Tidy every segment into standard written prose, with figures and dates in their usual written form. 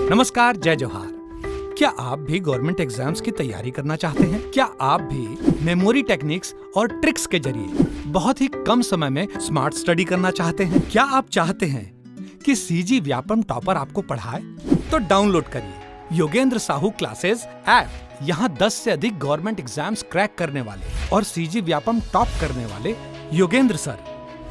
नमस्कार, जय जोहार। क्या आप भी गवर्नमेंट एग्जाम्स की तैयारी करना चाहते हैं? क्या आप भी मेमोरी टेक्निक्स और ट्रिक्स के जरिए बहुत ही कम समय में स्मार्ट स्टडी करना चाहते हैं? क्या आप चाहते हैं कि सीजी व्यापम टॉपर आपको पढ़ाए? तो डाउनलोड करिए योगेंद्र साहू क्लासेस ऐप। यहाँ 10 से अधिक गवर्नमेंट एग्जाम्स क्रैक करने वाले और सीजी व्यापम टॉप करने वाले योगेंद्र सर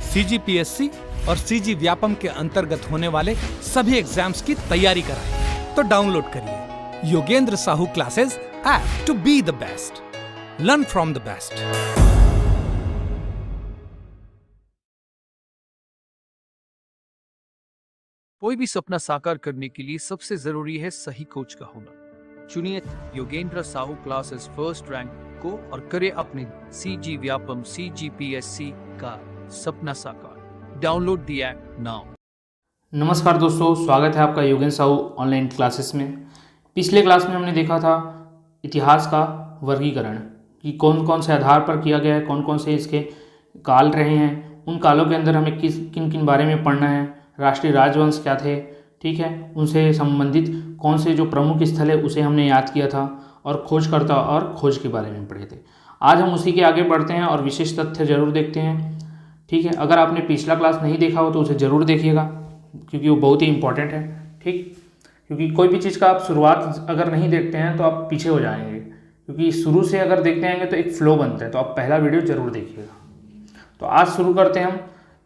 सीजीपीएससी और सीजी व्यापम के अंतर्गत होने वाले सभी एग्जाम्स की तैयारी कराएं। तो डाउनलोड करिए Yogendra Sahu classes app to be the best, learn from the best. कोई भी सपना साकार करने के लिए सबसे जरूरी है सही कोच का होना। चुनिए Yogendra Sahu classes first rank को और करें अपने सीजी व्यापम सीजीपीएससी का सपना साकार। Download the app now. नमस्कार दोस्तों, स्वागत है आपका योगेंद्र साहू ऑनलाइन क्लासेस में। पिछले क्लास में हमने देखा था इतिहास का वर्गीकरण कि कौन कौन से आधार पर किया गया है, कौन कौन से इसके काल रहे हैं, उन कालों के अंदर हमें किन किन बारे में पढ़ना है, राष्ट्रीय राजवंश क्या थे, ठीक है, उनसे संबंधित कौन से जो प्रमुख स्थल है उसे हमने याद किया था और खोजकर्ता और खोज के बारे में पढ़े थे। आज हम उसी के आगे बढ़ते हैं और विशेष तथ्य जरूर देखते हैं, ठीक है। अगर आपने पिछला क्लास नहीं देखा हो तो उसे ज़रूर देखिएगा क्योंकि वो बहुत ही इंपॉर्टेंट है, ठीक। क्योंकि कोई भी चीज़ का आप शुरुआत अगर नहीं देखते हैं तो आप पीछे हो जाएंगे, क्योंकि शुरू से अगर देखते आएंगे तो एक फ्लो बनता है। तो आप पहला वीडियो जरूर देखिएगा। तो आज शुरू करते हैं हम।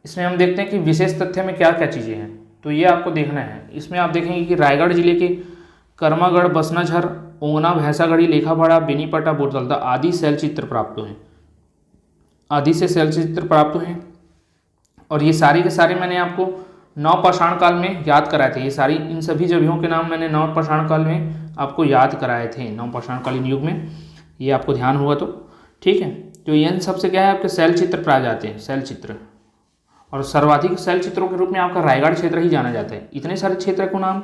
इसमें हम देखते हैं कि विशेष तथ्य में क्या क्या चीज़ें हैं, तो ये आपको देखना है। इसमें आप देखेंगे कि रायगढ़ जिले के कर्मागढ़, बसनाझर, ओंगना, भैंसागढ़ी, लेखापाड़ा, बेनीपट्टा, बोरदल्दा आदि शैलचित्र प्राप्त हुए, आदि से शैलचित्र प्राप्त हुए। और ये सारे के सारे मैंने आपको नवपाषाण काल में याद कराए थे। ये सारी इन सभी जगहों के नाम मैंने नवपाषाण काल में आपको याद कराए थे, नवपाषाण कालीन युग में। ये आपको ध्यान हुआ तो ठीक है। तो इन सबसे क्या है, आपके शैल चित्र पाए जाते हैं, शैल चित्र। और सर्वाधिक शैल चित्रों के रूप में आपका रायगढ़ क्षेत्र ही जाना जाता है। इतने सारे क्षेत्र को नाम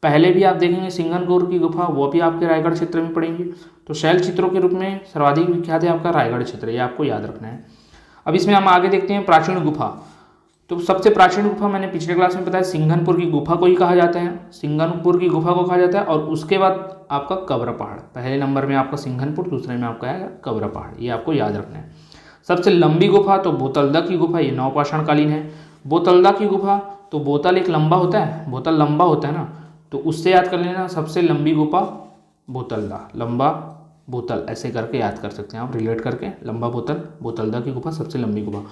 पहले भी आप देखेंगे, सिंघनपुर की गुफा वो भी आपके रायगढ़ क्षेत्र में पड़ेंगे। तो शैल चित्रों के रूप में सर्वाधिक विख्यात है आपका रायगढ़ क्षेत्र, ये आपको याद रखना है। अब इसमें हम आगे देखते हैं प्राचीन गुफा। तो सबसे प्राचीन गुफा मैंने पिछले क्लास में बताया, सिंघनपुर की गुफा को ही कहा जाता है, सिंघनपुर की गुफा को कहा जाता है। और उसके बाद आपका कब्र पहाड़, पहले नंबर में आपका सिंघनपुर, दूसरे में आपका है कब्र पहाड़, ये आपको याद रखना है। सबसे लंबी गुफा तो बोतलदा की गुफा, ये नवपाषाण कालीन है। बोतलदा की गुफा, तो बोतल एक लंबा होता है, बोतल लंबा होता है ना, तो उससे याद कर लेना, सबसे लंबी गुफा बोतलदा, लंबा बोतल ऐसे करके याद कर सकते हैं आप, रिलेट करके, लंबा बोतल, बोतलदा की गुफा सबसे लंबी गुफा।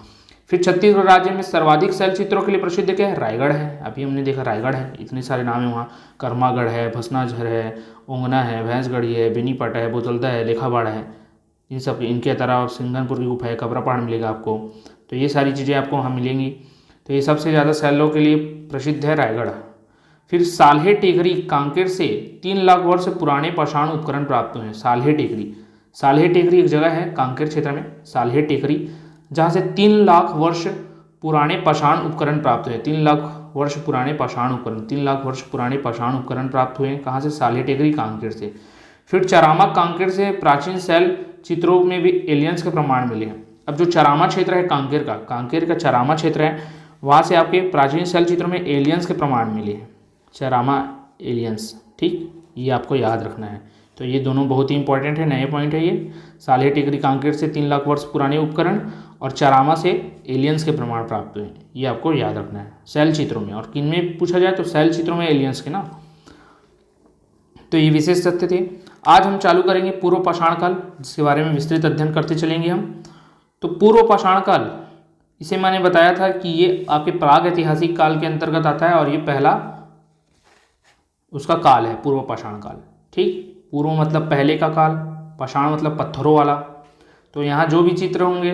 फिर छत्तीसगढ़ राज्य में सर्वाधिक शैल चित्रों के लिए प्रसिद्ध क्या है, रायगढ़ है। अभी हमने देखा रायगढ़ है, इतने सारे नाम है वहाँ, कर्मागढ़ है, भसनाझर है, ओंगना है, भैंसगढ़ी है, बेनीपट्टा है, बोतलदा है, लेखापाड़ा है, इन सब इनके तरह सिंघनपुर की गुफा है, कब्र पहाड़ मिलेगा आपको। तो ये सारी चीज़ें आपको वहाँ मिलेंगी। तो ये सबसे ज़्यादा शैलों के लिए प्रसिद्ध है रायगढ़। फिर साल्हे टेकरी, कांकेर से 3 लाख वर्ष पुराने पाषाण उपकरण प्राप्त हुए हैं। साल्हे टेकरी, साल्हे टेकरी एक जगह है कांकेर क्षेत्र में, साल्हे टेकरी, जहाँ से 3 लाख वर्ष पुराने पाषाण उपकरण प्राप्त हुए। 3 लाख वर्ष पुराने पाषाण उपकरण, 3 लाख वर्ष पुराने पाषाण उपकरण प्राप्त हुए। कहाँ से, साल्हे टेकरी, कांकेर से। फिर चरामा, कांकेर से प्राचीन शैल चित्रों में भी एलियंस के प्रमाण मिले हैं। अब जो चरामा क्षेत्र है कांकेर का चरामा क्षेत्र है, वहाँ से आपके प्राचीन शैल चित्रों में एलियंस के प्रमाण मिले हैं, चरामा एलियंस, ठीक, ये आपको याद रखना है। तो ये दोनों बहुत ही इंपॉर्टेंट है, नए पॉइंट है ये। साल्हे टेकरी, कांकेर से 3 लाख वर्ष पुराने उपकरण और चरामा से एलियंस के प्रमाण प्राप्त हुए, ये आपको याद रखना है शैल चित्रों में। और किन में पूछा जाए तो शैल चित्रों में एलियंस के ना। तो ये विशेष तथ्य थे। आज हम चालू करेंगे पूर्व पाषाण काल, जिसके बारे में विस्तृत अध्ययन करते चलेंगे हम। तो पूर्व पाषाण काल, इसे मैंने बताया था कि ये आपके प्राग ऐतिहासिक काल के अंतर्गत आता है और ये पहला उसका काल है, पूर्व पाषाण काल, ठीक। पूर्व मतलब पहले का काल, पाषाण मतलब पत्थरों वाला। तो यहाँ जो भी चित्र होंगे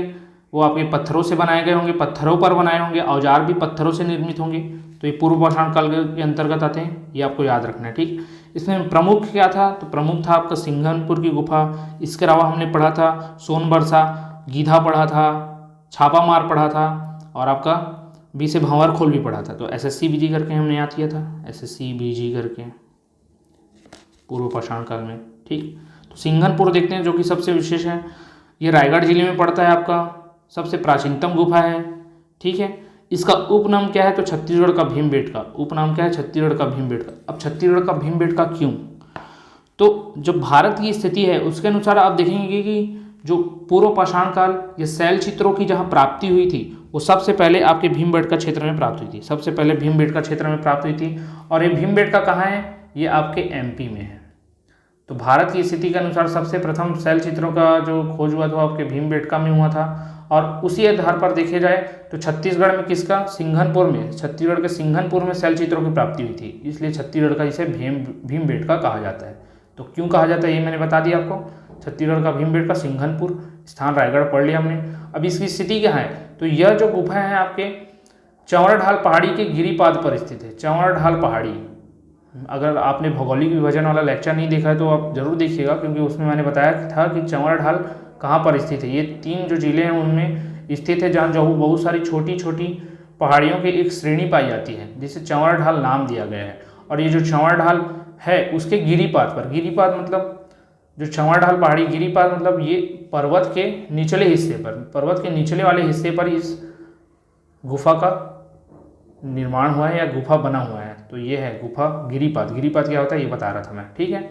वो आपके पत्थरों से बनाए गए होंगे, पत्थरों पर बनाए होंगे, औजार भी पत्थरों से निर्मित होंगे। तो ये पूर्व पाषाण काल के अंतर्गत आते हैं, ये आपको याद रखना है, ठीक। इसमें प्रमुख क्या था, तो प्रमुख था आपका सिंघनपुर की गुफा। इसके अलावा हमने पढ़ा था सोनबरसा, गीधा पढ़ा था, छापा मार पढ़ा था, और आपका बी से भंवर खोल भी पढ़ा था। तो SSC BG करके हमने याद किया था, SSC BG करके पूर्व पाषाण काल में, ठीक। तो सिंघनपुर देखते हैं जो कि सबसे विशेष है, ये रायगढ़ जिले में पड़ता है, आपका सबसे प्राचीनतम गुफा है, ठीक है। इसका उपनाम क्या है? तो छत्तीसगढ़ का भीमबेटका। उपनाम क्या है? छत्तीसगढ़ का भीमबेटका। अब छत्तीसगढ़ का भीमबेटका क्यों? तो जो भारत की स्थिति है उसके अनुसार आप देखेंगे कि जो पूर्व पाषाण काल या शैल चित्रों की जहाँ प्राप्ति हुई थी वो सबसे पहले आपके भीमबेटका क्षेत्र में प्राप्त हुई थी। सबसे पहले भीमबेटका क्षेत्र में प्राप्त हुई थी। और ये भीमबेटका कहाँ है? ये आपके एमपी में है। तो भारत की स्थिति के अनुसार सबसे प्रथम शैल चित्रों का जो खोज हुआ था वो आपके भीमबेटका में हुआ था। और उसी आधार पर देखे जाए तो छत्तीसगढ़ में किसका? सिंघनपुर में, छत्तीसगढ़ के सिंघनपुर में शैल चित्रों की प्राप्ति हुई थी, इसलिए छत्तीसगढ़ का इसे भीमबेटका कहा जाता है। तो क्यों कहा जाता है ये मैंने बता दिया आपको। छत्तीसगढ़ का भीमबेटका, सिंघनपुर, स्थान रायगढ़ पढ़ लिया हमने। अब इसकी स्थिति क्या है? तो यह जो गुफा है आपके चौड़ाढाल पहाड़ी के गिरिपाद पर स्थित है। चौड़ाढाल पहाड़ी, अगर आपने भौगोलिक विभाजन वाला लेक्चर नहीं देखा है तो आप जरूर देखिएगा, क्योंकि उसमें मैंने बताया था कि चौड़ाढाल कहाँ पर स्थित है। ये 3 जो जिले हैं उनमें स्थित है, जहाँ जो बहुत सारी छोटी छोटी पहाड़ियों की एक श्रेणी पाई जाती है, जिसे चौड़ाढाल नाम दिया गया है। और ये जो चौड़ाढाल है उसके गिरिपाद पर, गिरिपाद मतलब जो चौड़ाढाल पहाड़ी, गिरिपाद मतलब ये पर्वत के निचले हिस्से पर, पर्वत के निचले वाले हिस्से पर इस गुफा का निर्माण हुआ है या गुफा बना हुआ है। तो ये है गुफा गिरिपाद। गिरिपाद क्या होता है ये बता रहा था मैं, ठीक है।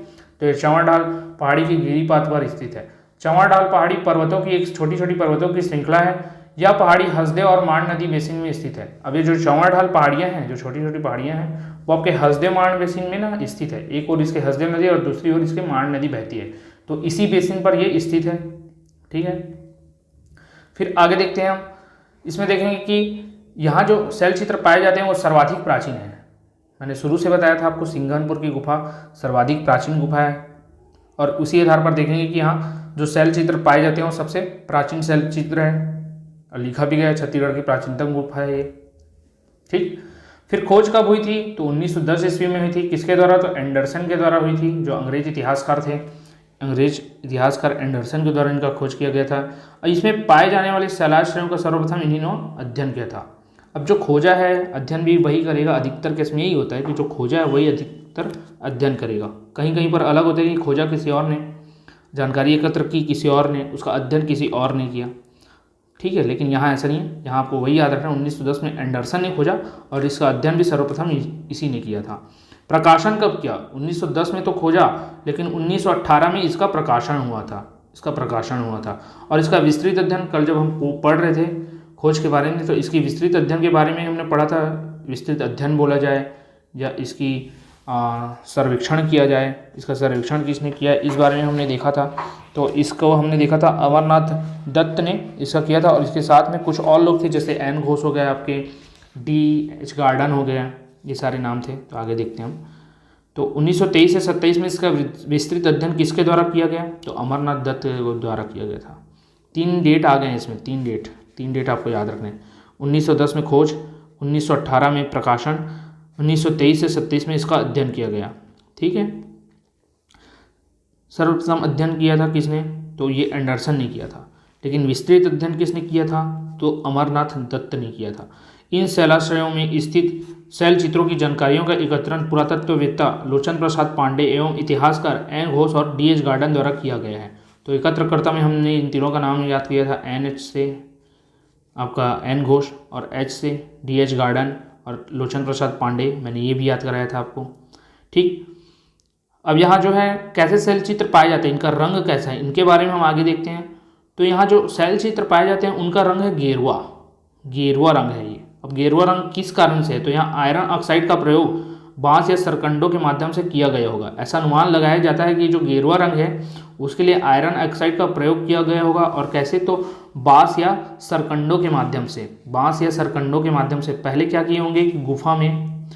तो ये चौड़ाढाल पहाड़ी के गिरिपाद पर स्थित है। चौड़ाढाल पहाड़ी पर्वतों की एक छोटी छोटी पर्वतों की श्रृंखला है। यह पहाड़ी हसदेव और मांड नदी बेसिन में स्थित है। अब ये जो चौड़ाढाल पहाड़ियाँ हैं, जो छोटी छोटी पहाड़ियाँ हैं, वो आपके हसदेव मांड बेसिन में ना स्थित है। एक ओर इसके हसदेव नदी और दूसरी ओर इसके मांड नदी बहती है, तो इसी बेसिन पर ये स्थित है, ठीक है। फिर आगे देखते हैं हम, इसमें देखेंगे कि यहाँ जो शैल चित्र पाए जाते हैं वो सर्वाधिक प्राचीन है। मैंने शुरू से बताया था आपको, सिंघनपुर की गुफा सर्वाधिक प्राचीन गुफा है। और उसी आधार पर देखेंगे कि यहाँ जो शैल चित्र पाए जाते हैं वो सबसे प्राचीन शैल चित्र है, और लिखा भी गया है छत्तीसगढ़ की प्राचीनतम गुफा है ये, ठीक। फिर खोज कब हुई थी? तो 1910 ईस्वी में हुई थी। किसके द्वारा? तो एंडरसन के द्वारा हुई थी, जो अंग्रेज इतिहासकार थे। अंग्रेज इतिहासकार एंडरसन के द्वारा इनका खोज किया गया था। और इसमें पाए जाने वाले शैलाश्रयों का सर्वप्रथम इन्होंने अध्ययन किया था। अब जो खोजा है अध्ययन भी वही करेगा, अधिकतर केस में यही होता है कि जो खोजा है वही अधिकतर अध्ययन करेगा। कहीं कहीं पर अलग होता है कि खोजा किसी और ने, जानकारी एकत्र की किसी और ने, उसका अध्ययन किसी और ने किया, ठीक है। लेकिन यहाँ ऐसा नहीं है, यहाँ आपको वही याद रखना, 1910 में एंडरसन ने खोजा और इसका अध्ययन भी सर्वप्रथम इसी ने किया था। प्रकाशन कब किया? 1910 में तो खोजा, लेकिन 1918 में इसका प्रकाशन हुआ था। और इसका विस्तृत अध्ययन कल जब हम पढ़ रहे थे खोज के बारे में, तो इसकी विस्तृत अध्ययन के बारे में हमने पढ़ा था। विस्तृत अध्ययन बोला जाए या इसकी सर्वेक्षण किया जाए, इसका सर्वेक्षण किसने किया इस बारे में हमने देखा था। तो इसको हमने देखा था अमरनाथ दत्त ने इसका किया था, और इसके साथ में कुछ और लोग थे, जैसे एन घोष हो गया, आपके डी.एच. गार्डन हो गया, ये सारे नाम थे। तो आगे देखते हैं हम। तो 1923 से 27 में इसका विस्तृत अध्ययन किसके द्वारा किया गया? तो अमरनाथ दत्त द्वारा किया गया था। 3 डेट आ गए हैं इसमें, 3 डेट आपको याद रखने हैं। 1910 में खोज, 1918 में प्रकाशन, 1923 से 27 में इसका अध्ययन किया गया, ठीक है। सर्वप्रथम अध्ययन किया था किसने? तो ये एंडरसन ने किया था। लेकिन विस्तृत अध्ययन किसने किया था? तो अमरनाथ दत्त ने किया था। इन शैलाश्रयों में स्थित शैल चित्रों की जानकारियों का एकत्रण पुरातत्ववेत्ता लोचन प्रसाद पांडे एवं इतिहासकार एन घोष और डी.एच. गार्डन द्वारा किया गया है। तो एकत्रकर्ता में हमने इन तीनों का नाम याद किया था, एन.एच. से आपका एन घोष और एच से डी.एच. गार्डन और लोचन प्रसाद पांडे, मैंने ये भी याद कराया था आपको, ठीक। अब यहाँ जो है कैसे शैल चित्र पाए जाते हैं, इनका रंग कैसा है, इनके बारे में हम आगे देखते हैं। तो यहाँ जो शैल चित्र पाए जाते हैं उनका रंग है गेरुआ रंग है ये। अब गेरुआ रंग किस कारण से है? तो यहाँ आयरन ऑक्साइड का प्रयोग बांस या सरकंडों के माध्यम से किया गया होगा। ऐसा अनुमान लगाया जाता है कि जो गेरुआ रंग है उसके लिए आयरन ऑक्साइड का प्रयोग किया गया होगा। और कैसे? तो बांस या सरकंडों के माध्यम से पहले क्या किए होंगे कि गुफा में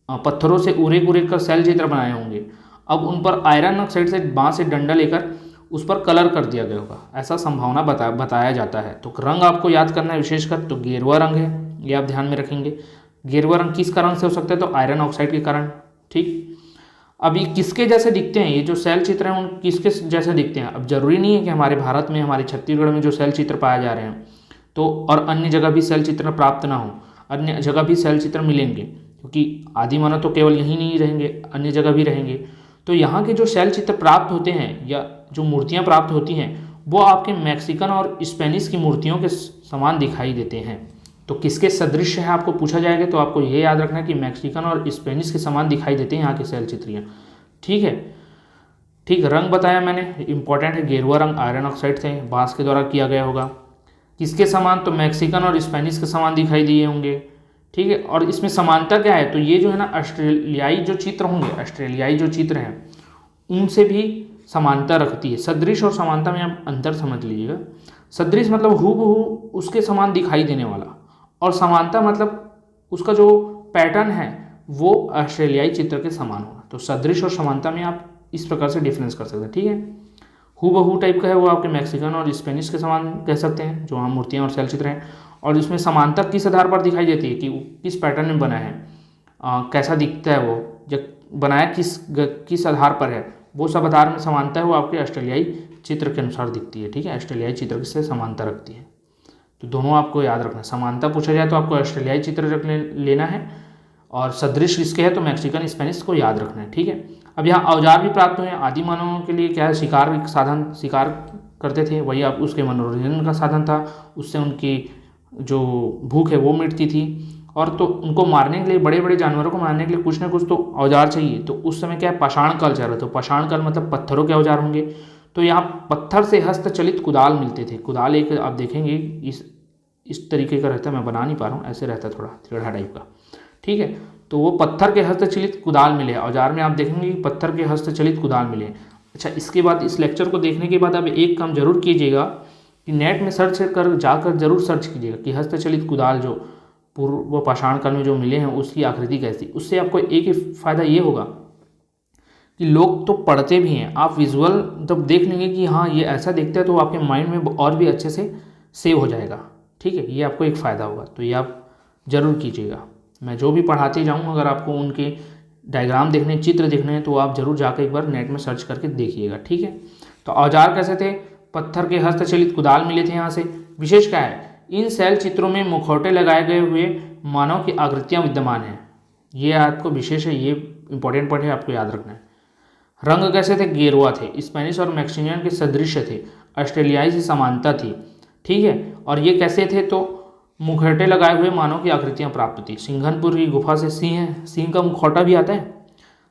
पत्थरों से उरेक कर शैल चित्र बनाए होंगे। अब उन पर आयरन ऑक्साइड से बांस से डंडा लेकर उस पर कलर कर दिया गया होगा, ऐसा संभावना बताया जाता है। तो रंग आपको याद करना है विशेषकर, तो गेरुआ रंग है, ये आप ध्यान में रखेंगे। गेरुआ रंग किस कारण से हो सकता है? तो आयरन ऑक्साइड के कारण, ठीक। अब ये किसके जैसे दिखते हैं? ये जो शैल चित्र हैं उन किसके जैसे दिखते हैं? अब जरूरी नहीं है कि हमारे भारत में, हमारे छत्तीसगढ़ में जो शैल चित्र पाए जा रहे हैं तो और अन्य जगह भी शैल चित्र प्राप्त ना हो, अन्य जगह भी शैल चित्र मिलेंगे, क्योंकि आदि मानव तो केवल यहीं नहीं रहेंगे, अन्य जगह भी रहेंगे। तो यहाँ के जो शैल चित्र प्राप्त होते हैं या जो मूर्तियाँ प्राप्त होती हैं वो आपके मैक्सिकन और स्पेनिश की मूर्तियों के समान दिखाई देते हैं। तो किसके सदृश है आपको पूछा जाएगा, तो आपको ये याद रखना है कि मैक्सिकन और स्पेनिश के समान दिखाई देते हैं यहाँ के शैल चित्रियाँ। ठीक है, ठीक। रंग बताया मैंने, इंपॉर्टेंट है, गेरुआ रंग आयरन ऑक्साइड थे, बांस के द्वारा किया गया होगा। किसके समान, तो मैक्सिकन और स्पेनिश के समान दिखाई दिए होंगे। ठीक है, और इसमें समानता क्या है, तो ये जो है ना ऑस्ट्रेलियाई जो चित्र होंगे, ऑस्ट्रेलियाई जो चित्र हैं उनसे भी समानता रखती है। सदृश और समानता में आप अंतर समझ लीजिएगा। सदृश मतलब हूबहू उसके समान दिखाई देने वाला, और समानता मतलब उसका जो पैटर्न है वो ऑस्ट्रेलियाई चित्र के समान होगा। तो सदृश और समानता में आप इस प्रकार से डिफरेंस कर सकते हैं। ठीक है, हूबहू टाइप का है वो आपके मैक्सिकन और स्पेनिश के समान कह सकते हैं, जो वहाँ मूर्तियाँ और शैल चित्र हैं। और इसमें समानता किस आधार पर दिखाई देती है कि वो किस पैटर्न में बना है, कैसा दिखता है वो, जब बनाया किस आधार पर है, वो सब आधार में समानता है वो आपके ऑस्ट्रेलियाई चित्र के अनुसार दिखती है। ठीक है, ऑस्ट्रेलियाई चित्र से समानता रखती है। तो दोनों आपको याद रखना है। समानता पूछा जाए तो आपको ऑस्ट्रेलियाई चित्र रख लेना है, और सदृश किसके है तो मैक्सिकन स्पेनिश को याद रखना है। ठीक है, अब यहाँ औजार भी प्राप्त हुए हैं। आदि मानवों के लिए क्या है, शिकार एक साधन, शिकार करते थे, वही आप उसके मनोरंजन का साधन था, उससे उनकी जो भूख है वो मिटती थी। और तो उनको मारने के लिए, बड़े बड़े जानवरों को मारने के लिए कुछ ना कुछ तो औजार चाहिए। तो उस समय क्या है, पाषाण काल चल रहा था। तो पाषाण काल मतलब पत्थरों के औजार होंगे। तो यहाँ पत्थर से हस्तचलित कुदाल मिलते थे। कुदाल एक आप देखेंगे इस तरीके का रहता है, मैं बना नहीं पा रहा हूँ, ऐसे रहता है थोड़ा टेढ़ा टाइप का। ठीक है, तो वो पत्थर के हस्तचलित कुदाल मिले। औजार में आप देखेंगे कि पत्थर के हस्तचलित कुदाल मिले। अच्छा, इसके बाद इस लेक्चर को देखने के बाद आप एक काम जरूर कीजिएगा कि नेट में सर्च कर जाकर जरूर सर्च कीजिएगा कि हस्तचलित कुदाल जो पूर्व पाषाण काल में जो मिले हैं उसकी आकृति कैसी। उससे आपको एक ही फायदा ये होगा कि लोग तो पढ़ते भी हैं, आप विजुअल जब देख लेंगे कि हाँ ये ऐसा दिखता है, तो आपके माइंड में और भी अच्छे से सेव हो जाएगा। ठीक है, ये आपको एक फ़ायदा होगा, तो ये आप जरूर कीजिएगा। मैं जो भी पढ़ाते जाऊँ, अगर आपको उनके डायग्राम देखने, चित्र देखने हैं, तो आप जरूर जाकर एक बार नेट में सर्च करके देखिएगा। ठीक है, तो औजार कैसे थे, पत्थर के हस्तचलित कुदाल मिले थे यहाँ से। विशेष क्या है, इन शैल चित्रों में मुखौटे लगाए गए हुए मानव की आकृतियाँ विद्यमान हैं। ये आपको विशेष है, ये इंपॉर्टेंट पॉइंट है, आपको याद रखना है। रंग कैसे थे, गेरुआ थे। स्पेनिश और मैक्सिकन के सदृश थे। ऑस्ट्रेलियाई से समानता थी। ठीक है, और ये कैसे थे, तो मुखौटे लगाए हुए मानव की आकृतियाँ प्राप्त थी। सिंघनपुर की गुफा से सिंह का मुखौटा भी आता है,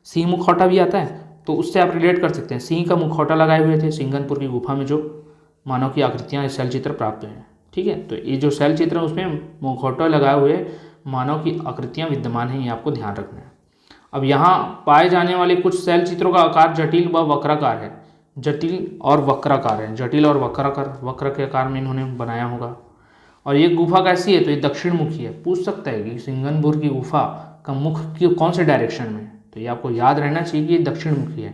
सिंह मुखौटा भी आता है, तो उससे आप रिलेट कर सकते हैं। सिंह का मुखौटा लगाए हुए थे सिंघनपुर की गुफा में, जो मानव की आकृतियाँ शैल चित्र प्राप्त हुए हैं। ठीक है, तो ये जो शैल चित्र है उसमें मुखौटा लगाए हुए मानव की आकृतियाँ विद्यमान हैं, ये आपको ध्यान रखना है। अब यहाँ पाए जाने वाले कुछ शैल चित्रों का आकार जटिल व वक्राकार है। जटिल और वक्राकार है, जटिल और वक्राकार, वक्र के आकार में इन्होंने बनाया होगा। और ये गुफा कैसी है, तो ये दक्षिण मुखी है। पूछ सकता है कि सिंघनपुर की गुफा का मुख कौन से डायरेक्शन में, तो ये आपको याद रहना चाहिए कि ये दक्षिण मुखी है।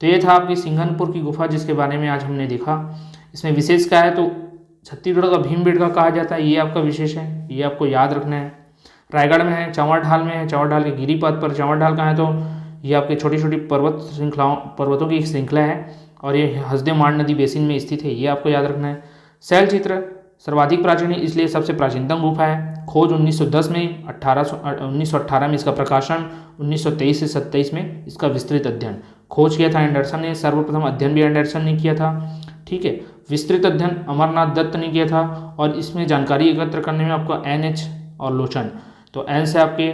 तो ये था आपकी सिंघनपुर की गुफा, जिसके बारे में आज हमने देखा। इसमें विशेष क्या है, तो छत्तीसगढ़ का भीमबेटका कहा जाता है, ये आपका विशेष है, ये आपको याद रखना है। रायगढ़ में है, चंवर ढाल में है, चंवर ढाल के गिरिपथ पर। चंवर ढाल कहाँ है, तो ये आपकी छोटी छोटी पर्वतों की एक श्रृंखला है, और ये हसदेव मान नदी बेसिन में स्थित है, ये आपको याद रखना है। शैल चित्र सर्वाधिक प्राचीन है, इसलिए सबसे प्राचीनतम गुफा है। खोज 1910 में, 1918 में इसका प्रकाशन, 1923 से 27 में इसका विस्तृत अध्ययन। खोज किया था एंडरसन ने, सर्वप्रथम अध्ययन भी एंडरसन ने किया था। ठीक है, विस्तृत अध्ययन अमरनाथ दत्त ने किया था। और इसमें जानकारी एकत्र करने में आपका NH और लोचन, तो N से आपके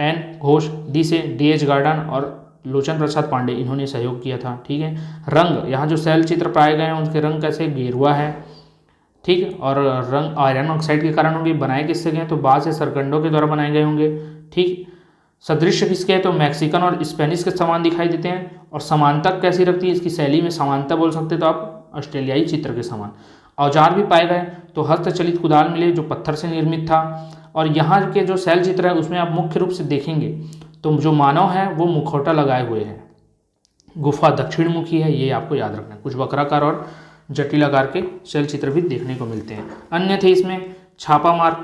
N घोष, D से DH गार्डन और लोचन प्रसाद पांडे, इन्होंने सहयोग किया था। ठीक है, रंग, यहाँ जो शैल चित्र पाए गए हैं उनके रंग कैसे, गेरुआ है। ठीक है, और रंग आयरन ऑक्साइड के कारण होंगे। बनाए किससे गए, तो बाँस या सरकंडों के द्वारा बनाए गए होंगे। ठीक, सदृश किसके हैं, तो मैक्सिकन और स्पेनिश के समान दिखाई देते हैं। और समानता कैसी रखती है, इसकी शैली में समानता बोल सकते हैं, तो आप ऑस्ट्रेलियाई चित्र के समान। औजार भी पाए गए, तो हस्तचलित कुदाल मिले जो पत्थर से निर्मित था। और यहाँ के जो शैल चित्र है उसमें आप मुख्य रूप से देखेंगे तो जो मानव है वो मुखौटा लगाए हुए हैं। गुफा दक्षिण मुखी है, ये आपको याद रखना है। कुछ वक्राकार और जटिल आकार के शैल चित्र भी देखने को मिलते हैं। अन्य थे इसमें छापामार,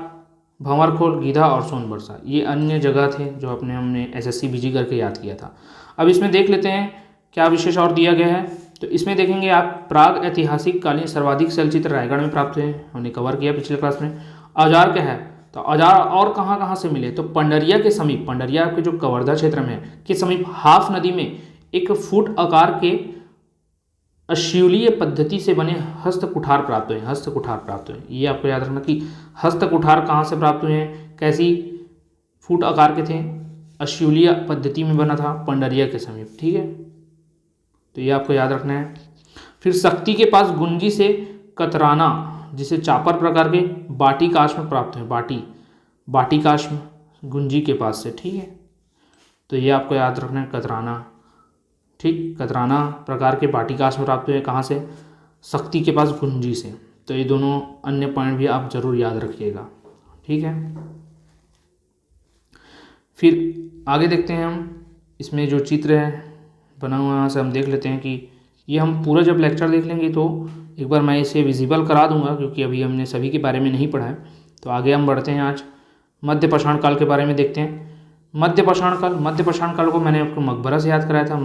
भंवरखोल, गीधा और सोनबरसा, ये अन्य जगह थे जो हमने SSC BG करके याद किया था। अब इसमें देख लेते हैं क्या विशेष और दिया गया है। तो इसमें देखेंगे आप प्राग ऐतिहासिक कालीन सर्वाधिक शैल चित्र रायगढ़ में प्राप्त हुए, हमने कवर किया पिछले क्लास में। औजार क्या है, तो औजार और कहाँ कहाँ से मिले, तो पंडरिया के समीप, पंडरिया के जो कवर्धा क्षेत्र में के समीप हाफ नदी में 1 फुट आकार के अश्यूलीय पद्धति से बने हस्त कुठार प्राप्त हुए। हस्त कुठार प्राप्त हुए, ये आपको याद रखना कि हस्त कुठार कहाँ से प्राप्त हुए हैं, कैसी फुट आकार के थे, अश्यूलीय पद्धति में बना था पंडरिया के समीप। ठीक है, तो ये आपको याद रखना है। फिर शक्ति के पास गुंजी से कतराना, जिसे चापर प्रकार के बाटी काश में प्राप्त हुए। बाटी काश में गुंजी के पास से। ठीक है, तो ये आपको याद रखना है, कतराना। ठीक, कतराना प्रकार के बाटी काश में प्राप्त हुए कहाँ से, शक्ति के पास गुंजी से। तो ये दोनों अन्य पॉइंट भी आप जरूर याद रखिएगा। ठीक है, फिर आगे देखते हैं हम, इसमें जो चित्र है बना हुआ है यहाँ से हम देख लेते हैं कि ये हम पूरा जब लेक्चर देख लेंगे तो एक बार मैं इसे विजिबल करा दूंगा, क्योंकि अभी हमने सभी के बारे में नहीं पढ़ा है। तो आगे हम बढ़ते हैं, आज मध्य पाषाण काल के बारे में देखते हैं। मध्य पाषाण काल को मैंने आपको मकबरा से याद कराया था।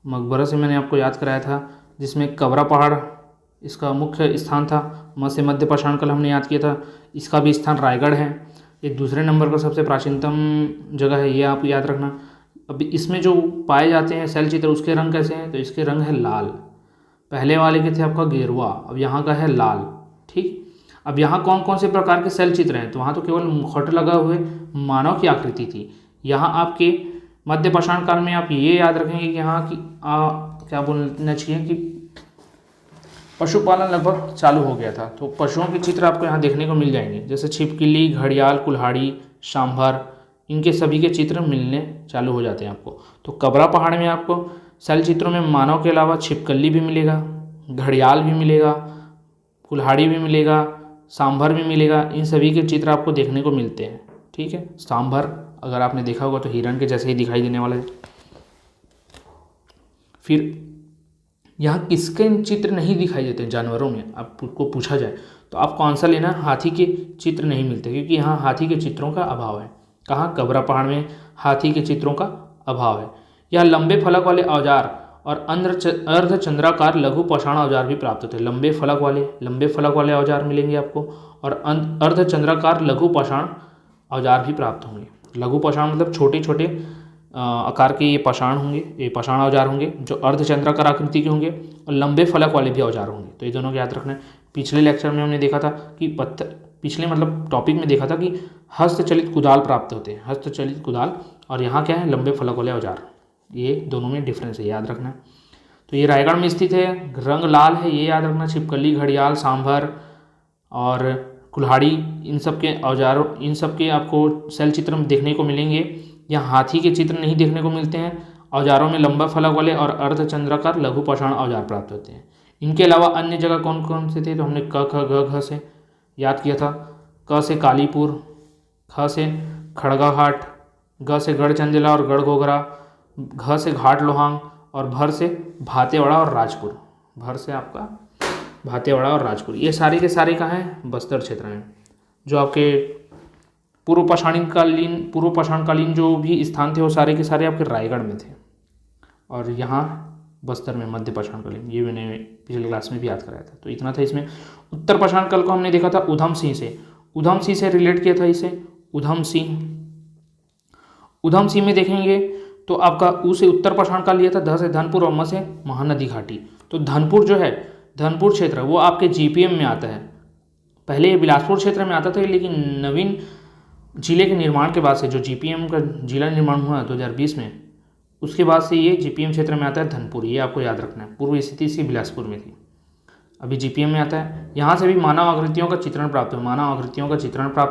मकबरा से मैंने आपको याद कराया था, जिसमें कवरा पहाड़ इसका मुख्य स्थान था। से मध्य पाषाण काल हमने याद किया था। इसका भी स्थान रायगढ़ है। ये दूसरे नंबर का सबसे प्राचीनतम जगह है, ये आप याद रखना। अब इसमें जो पाए जाते हैं शैल चित्र, उसके रंग कैसे हैं, तो इसके रंग है लाल। पहले वाले के थे आपका गेरुआ, अब यहाँ का है लाल। ठीक, अब यहाँ कौन कौन से प्रकार के शैल चित्र हैं, तो वहाँ तो केवल मुखौटे लगा हुए मानव की आकृति थी। यहाँ आपके मध्य पाषाण काल में आप ये याद रखेंगे कि यहाँ की क्या बोलना चाहिए कि पशुपालन लगभग चालू हो गया था। तो पशुओं के चित्र आपको यहाँ देखने को मिल जाएंगे, जैसे छिपकली, घड़ियाल, कुल्हाड़ी, सांभर, इनके सभी के चित्र मिलने चालू हो जाते हैं आपको। तो कबरा पहाड़ में आपको शैल चित्रों में मानव के अलावा छिपकली भी मिलेगा, घड़ियाल भी मिलेगा, कुल्हाड़ी भी मिलेगा, सांभर भी मिलेगा। इन सभी के चित्र आपको देखने को मिलते हैं। ठीक है, सांभर अगर आपने देखा होगा तो हिरण के जैसे ही दिखाई देने वाला है। फिर यहाँ किसके चित्र नहीं दिखाई देते जानवरों में, आपको पूछा जाए तो आपको आंसर लेना, हाथी के चित्र नहीं मिलते, क्योंकि यहाँ हाथी के चित्रों का अभाव है। कहाँ, कबरा पहाड़ में हाथी के चित्रों का अभाव है। यह लंबे फलक वाले औजार और अर्धचंद्राकार लघु पाषाण औजार भी प्राप्त होते हैं। लंबे फलक वाले औजार मिलेंगे आपको, और अर्धचंद्राकार लघु पाषाण औजार भी प्राप्त होंगे। लघु पाषाण मतलब छोटे छोटे आकार के ये पाषाण होंगे, ये पाषाण औजार होंगे जो अर्धचंद्राकार आकृति के होंगे, और लंबे फलक वाले भी औजार होंगे। तो ये दोनों को याद रखना है। पिछले लेक्चर में हमने देखा था कि पिछले मतलब टॉपिक में देखा था कि हस्तचलित कुदाल प्राप्त होते हैं, हस्तचलित कुदाल, और यहाँ क्या है, लंबे फलक वाले औजार। ये दोनों में डिफरेंस है, याद रखना है। तो ये रायगढ़ में स्थित है, रंग लाल है, ये याद रखना। छिपकली, घड़ियाल, सांभर और कुल्हाड़ी, इन सब के औजारों, इन सब के आपको शैल चित्र में देखने को मिलेंगे। यहाँ हाथी के चित्र नहीं देखने को मिलते हैं। औजारों में लंबा फलक वाले और अर्धचंद्राकार लघु पाषाण औजार प्राप्त होते हैं। इनके अलावा अन्य जगह कौन कौन से थे, तो हमने क ख ग घ से याद किया था। क से कालीपुर, ख से खड़गाघाट, ग से गढ़चंदेला और गढ़घोघरा, घ से घाट लोहांग, और भर से भातेवाड़ा और राजपुर। भर से आपका भातेवाड़ा और राजपुर, ये सारे के सारे कहाँ हैं, बस्तर क्षेत्र में। जो आपके पूर्व पाषाणकालीन जो भी स्थान थे वो सारे के सारे आपके रायगढ़ में थे, और यहाँ बस्तर में मध्य पाषाणकालीन, ये मैंने पिछले क्लास में भी याद कराया था। तो इतना था इसमें। उत्तर पाषाणकाल को हमने देखा था उधम सिंह से रिलेट किया था इसे। उधम सिंह में देखेंगे तो आपका उ से उत्तर पाषाणकाल लिया था, ध से धनपुर और म से महानदी घाटी। तो धनपुर जो है, धनपुर क्षेत्र वो आपके जीपीएम में आता है। पहले ये बिलासपुर क्षेत्र में आता था, लेकिन नवीन जिले के निर्माण के बाद से, जो जीपीएम का जिला निर्माण हुआ 2020 में, उसके बाद से ये जीपीएम क्षेत्र में आता है धनपुर। ये आपको याद रखना है। पूर्व स्थिति इसकी बिलासपुर में थी, अभी जीपीएम में आता है। यहाँ से भी मानव आकृतियों का चित्रण प्राप्त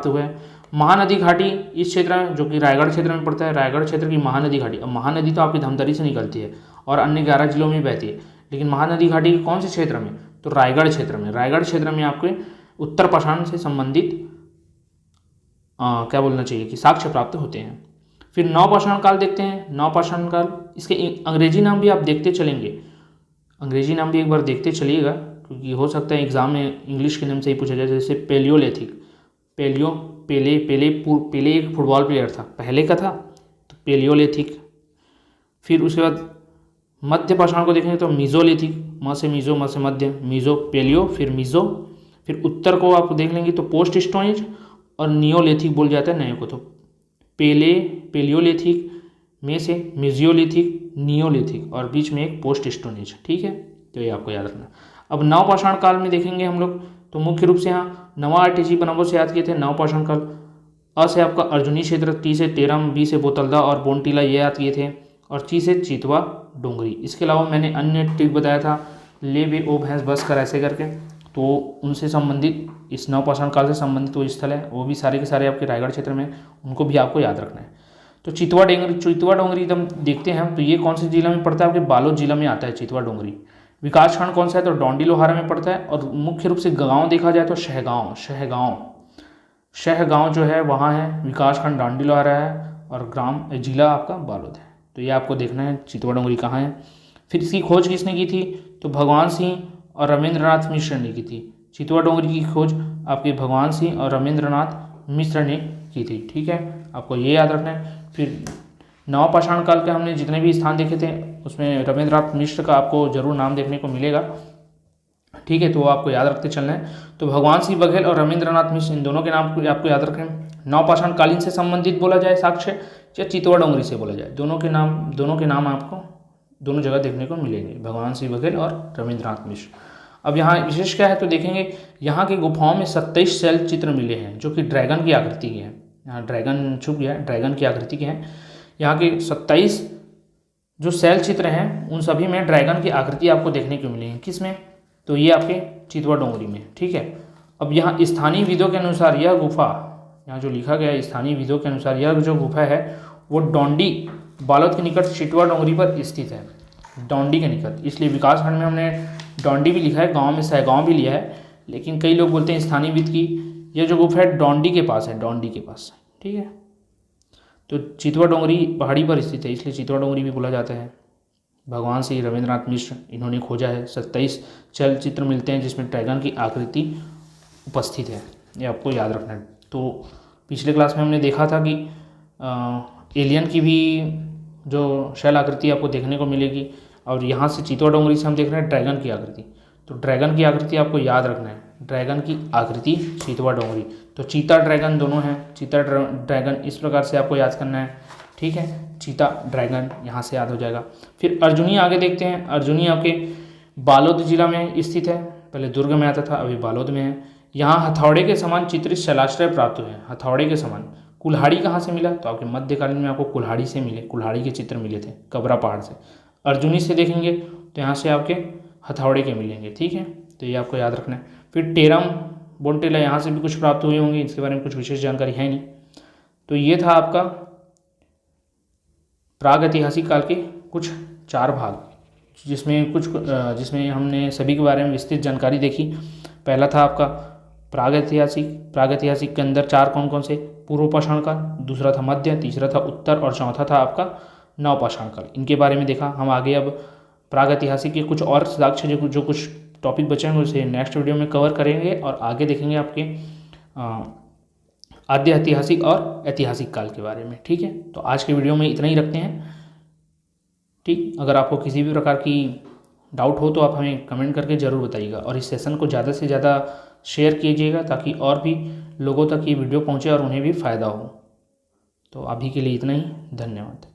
हुआ है। महानदी घाटी इस क्षेत्र में, जो कि रायगढ़ क्षेत्र में पड़ता है, रायगढ़ क्षेत्र की महानदी घाटी। अब महानदी तो आपकी धमतरी से निकलती है और अन्य 11 जिलों में बहती है, लेकिन महानदी घाटी कौन से क्षेत्र में, तो रायगढ़ क्षेत्र में। रायगढ़ क्षेत्र में आपके उत्तर पाषाण से संबंधित क्या बोलना चाहिए कि साक्ष्य प्राप्त होते हैं। फिर नवपाषाण काल देखते हैं। नवपाषाण काल, इसके अंग्रेजी नाम भी आप देखते चलेंगे, अंग्रेजी नाम भी एक बार देखते चलिएगा, क्योंकि हो सकता है एग्जाम में इंग्लिश के नाम से ही पूछा जाए। जैसे पेलियोलिथिक, पहले एक फुटबॉल प्लेयर था, पहले का था, तो पेलियोलिथिक। फिर उसके बाद मध्य पाषाण को देखेंगे तो मीजोलिथिक, म से मीजो, म से मध्य, मीजो, पेलियो, फिर मीजो। फिर उत्तर को आप देख लेंगे तो पोस्ट स्टोनेज और नियोलिथिक बोल जाता है नए को। तो पेलियोलिथिक, में से मेजियोलिथिक, नियोलिथिक और बीच में एक पोस्ट स्टोन एज। ठीक है, तो ये आपको याद रखना। अब नवपाषाण काल में देखेंगे हम लोग, तो मुख्य रूप से यहाँ नवा RTG बनम्बों से याद किए थे नवपाषाण काल। अ से आपका अर्जुनी क्षेत्र, टी से तेरम, बी से बोतलदा और बोनटीला ये याद किए थे, और ची से चितवा डोंगरी। इसके अलावा मैंने अन्य ट्रिक बताया था, ले बे ओ भैंस बस कर ऐसे करके, तो उनसे संबंधित इस नवपाषाण काल से संबंधित वो स्थल है, वो भी सारे के सारे आपके रायगढ़ क्षेत्र में, उनको भी आपको याद रखना है। तो चितवा डोंगरी एकदम देखते हैं, तो ये कौन से जिला में पड़ता है? आपके बालोद जिला में आता है चितवा डोंगरी। विकास खंड कौन सा है? तो डोंडी लोहारा में पड़ता है। और मुख्य रूप से गांव देखा जाए तो शहगांव जो है वहाँ है, विकास खंड डोंडी लोहारा है और ग्राम जिला आपका बालोद है। तो ये आपको देखना है चितवा डोंगरी कहाँ है। फिर इसकी खोज किसने की थी? तो भगवान सिंह और रविंद्रनाथ मिश्र ने की थी। चितवा डोंगरी की खोज आपके भगवान सिंह और रविंद्रनाथ मिश्र ने की थी। ठीक है, आपको ये याद रखना है। फिर नवपाषाण काल के हमने जितने भी स्थान देखे थे उसमें रविंद्रनाथ मिश्र का आपको जरूर नाम देखने को मिलेगा। ठीक है, तो वो आपको याद रखते चलना है। तो भगवान सिंह बघेल और रविंद्रनाथ मिश्र, इन दोनों के नाम को आपको याद रखें। नवपाषाण कालीन से संबंधित बोला जाए साक्ष्य, या चितवा डोंगरी से बोला जाए, दोनों के नाम आपको दोनों जगह देखने को मिलेंगे, भगवान सिंह बघेल और रविंद्रनाथ मिश्र। अब यहाँ विशेष क्या है तो देखेंगे, यहाँ की गुफाओं में 27 शैल चित्र मिले हैं जो कि ड्रैगन की आकृति के हैं। यहाँ ड्रैगन छुप गया, ड्रैगन की आकृति के हैं। यहाँ के 27 जो शैल चित्र हैं उन सभी में ड्रैगन की आकृति आपको देखने को मिलेंगी। किस में? तो ये आपके चितवा डोंगरी में। ठीक है, अब यहाँ स्थानीय विदों के अनुसार यह गुफा, यहाँ जो लिखा गया है स्थानीय विदों के अनुसार यह जो गुफा है वो डोंडी बालोद के निकट चितवा डोंगरी पर स्थित है, डोंडी के निकट। इसलिए विकास खंड में हमने डोंडी भी लिखा है, गांव में सहगांव भी लिया है, लेकिन कई लोग बोलते हैं स्थानीय विद की यह जो गुफा है डोंडी के पास है, डोंडी के पास। ठीक है, तो चितवा डोंगरी पहाड़ी पर स्थित है, इसलिए चितवा डोंगरी भी बोला जाता है। भगवान श्री रविंद्रनाथ मिश्र इन्होंने खोजा है। 27 चलचित्र मिलते हैं जिसमें ड्रैगन की आकृति उपस्थित है, ये आपको याद रखना है। तो पिछले क्लास में हमने देखा था कि एलियन की भी जो शैल आकृति आपको देखने को मिलेगी, और यहाँ से चितवा डोंगरी से हम देख रहे हैं ड्रैगन की आकृति। तो ड्रैगन की आकृति आपको याद रखना है, ड्रैगन की आकृति चितवा डोंगरी। तो चीता ड्रैगन दोनों हैं, चीता ड्रैगन इस प्रकार से आपको याद करना है। ठीक है, चीता ड्रैगन यहाँ से याद हो जाएगा। फिर अर्जुनी आगे देखते हैं। अर्जुनी आपके बालोद जिला में स्थित है, पहले दुर्ग में आता था, अभी बालोद में है। यहाँ हथौड़े के समान चित्रित शैलाश्रय प्राप्त हुए हैं, हथौड़े के समान। कुल्हाड़ी कहाँ से मिला? तो आपके मध्यकालीन में आपको कुल्हाड़ी से मिले, कुल्हाड़ी के चित्र मिले थे कबरा पहाड़ से। अर्जुनी से देखेंगे तो यहाँ से आपके हथौड़े के मिलेंगे। ठीक है, तो ये आपको याद रखना है। फिर टेरम बोनटेला यहाँ से भी कुछ प्राप्त हुए होंगे, इसके बारे में कुछ विशेष जानकारी है नहीं। तो ये था आपका प्राग ऐतिहासिक काल के कुछ 4 भाग, जिसमें हमने सभी के बारे में विस्तृत जानकारी देखी। पहला था आपका प्राग ऐतिहासिक के अंदर 4 कौन से? पूर्वपाषाण काल, दूसरा था मध्य, तीसरा था उत्तर और चौथा था आपका नवपाषाण काल। इनके बारे में देखा। हम आगे अब प्राग ऐतिहासिक के कुछ और साक्ष्य जो कुछ टॉपिक बचे हैं उसे नेक्स्ट वीडियो में कवर करेंगे, और आगे देखेंगे आपके आद्य ऐतिहासिक और ऐतिहासिक काल के बारे में। ठीक है, तो आज के वीडियो में इतना ही रखते हैं। ठीक, अगर आपको किसी भी प्रकार की डाउट हो तो आप हमें कमेंट करके ज़रूर बताइएगा, और इस सेशन को ज़्यादा से ज़्यादा शेयर कीजिएगा ताकि और भी लोगों तक ये वीडियो पहुँचे और उन्हें भी फ़ायदा हो। तो अभी के लिए इतना ही, धन्यवाद।